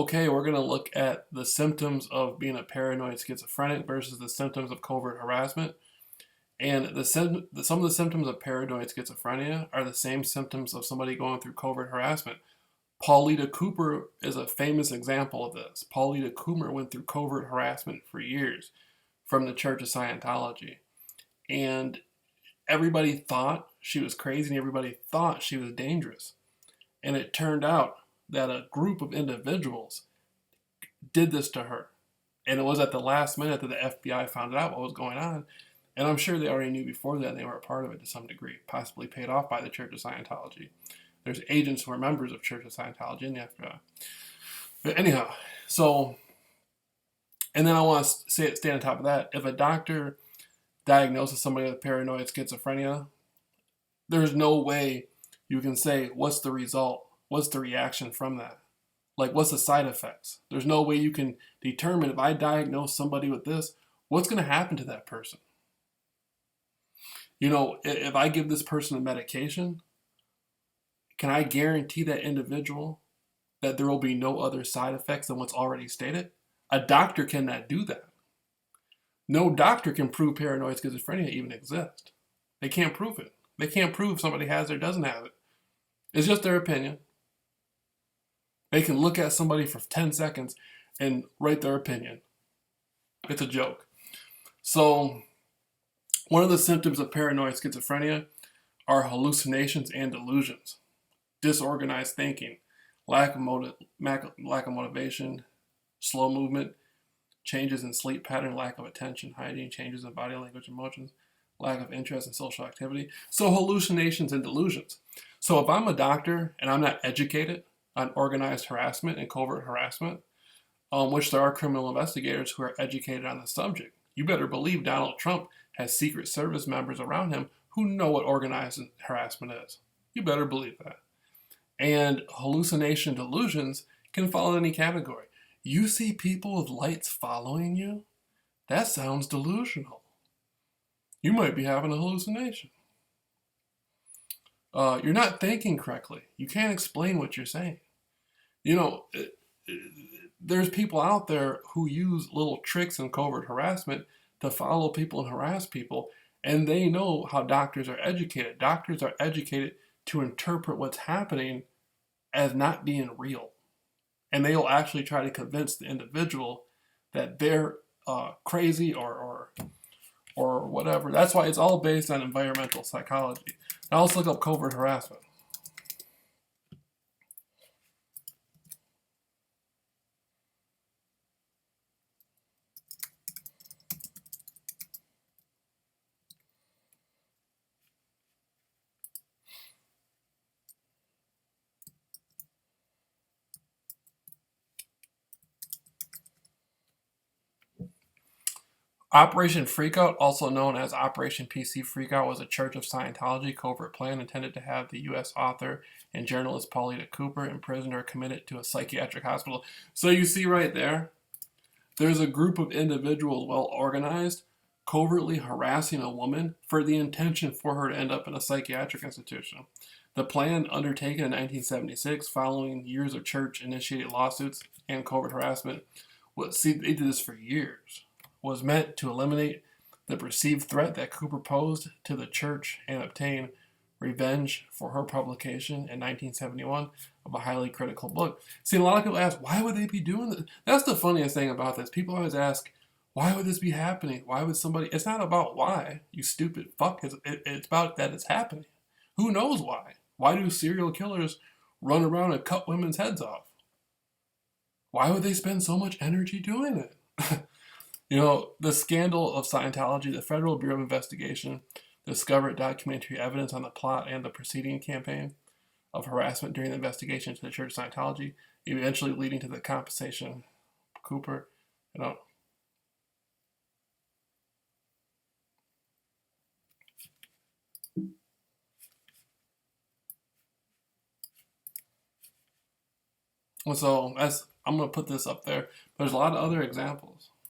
okay, we're going to look at the symptoms of being a paranoid schizophrenic versus the symptoms of covert harassment. And some of the symptoms of paranoid schizophrenia are the same symptoms of somebody going through covert harassment. Paulita Cooper is a famous example of this. Paulita Cooper went through covert harassment for years from the Church of Scientology. And everybody thought she was crazy and everybody thought she was dangerous. And it turned out that a group of individuals did this to her. And it was at the last minute that the FBI found out what was going on. And I'm sure they already knew before that, and they were a part of it to some degree, possibly paid off by the Church of Scientology. There's agents who are members of Church of Scientology in the FBI. But anyhow, and then I want to stay on top of that. If a doctor diagnoses somebody with paranoid schizophrenia, there's no way you can say, what's the result? What's the reaction from that? Like, what's the side effects? There's no way you can determine if I diagnose somebody with this, what's going to happen to that person? You know, if I give this person a medication, can I guarantee that individual that there will be no other side effects than what's already stated? A doctor cannot do that. No doctor can prove paranoid schizophrenia even exists. They can't prove it. They can't prove somebody has it or doesn't have it. It's just their opinion. They can look at somebody for 10 seconds and write their opinion. It's a joke. So, one of the symptoms of paranoid schizophrenia are hallucinations and delusions, disorganized thinking, lack of motivation, slow movement, changes in sleep pattern, lack of attention, hygiene, changes in body language, emotions, lack of interest in social activity. So hallucinations and delusions. So if I'm a doctor and I'm not educated on organized harassment and covert harassment, which there are criminal investigators who are educated on the subject, you better believe Donald Trump has Secret Service members around him who know what organized harassment is. You better believe that. And hallucination delusions can fall in any category. You see people with lights following you? That sounds delusional. You might be having a hallucination. You're not thinking correctly. You can't explain what you're saying. You know, there's people out there who use little tricks in covert harassment to follow people and harass people, and they know how doctors are educated. Doctors are educated to interpret what's happening as not being real. And they'll actually try to convince the individual that they're crazy or whatever. That's why it's all based on environmental psychology. Now let's look up covert harassment. Operation Freakout, also known as Operation PC Freakout, was a Church of Scientology covert plan intended to have the U.S. author and journalist Paulita Cooper imprisoned or committed to a psychiatric hospital. So you see right there, there's a group of individuals well organized, covertly harassing a woman for the intention for her to end up in a psychiatric institution. The plan, undertaken in 1976, following years of church-initiated lawsuits and covert harassment, they did this for years, was meant to eliminate the perceived threat that Cooper posed to the church and obtain revenge for her publication in 1971 of a highly critical book. See, a lot of people ask, why would they be doing this? That's the funniest thing about this. People always ask, why would this be happening? Why would somebody... It's not about why, you stupid fuck. It's about that it's happening. Who knows why? Why do serial killers run around and cut women's heads off? Why would they spend so much energy doing it? You know, the scandal of Scientology, the Federal Bureau of Investigation discovered documentary evidence on the plot and the preceding campaign of harassment during the investigation into the Church of Scientology, eventually leading to the compensation of Cooper. You know, and so I'm going to put this up there. There's a lot of other examples.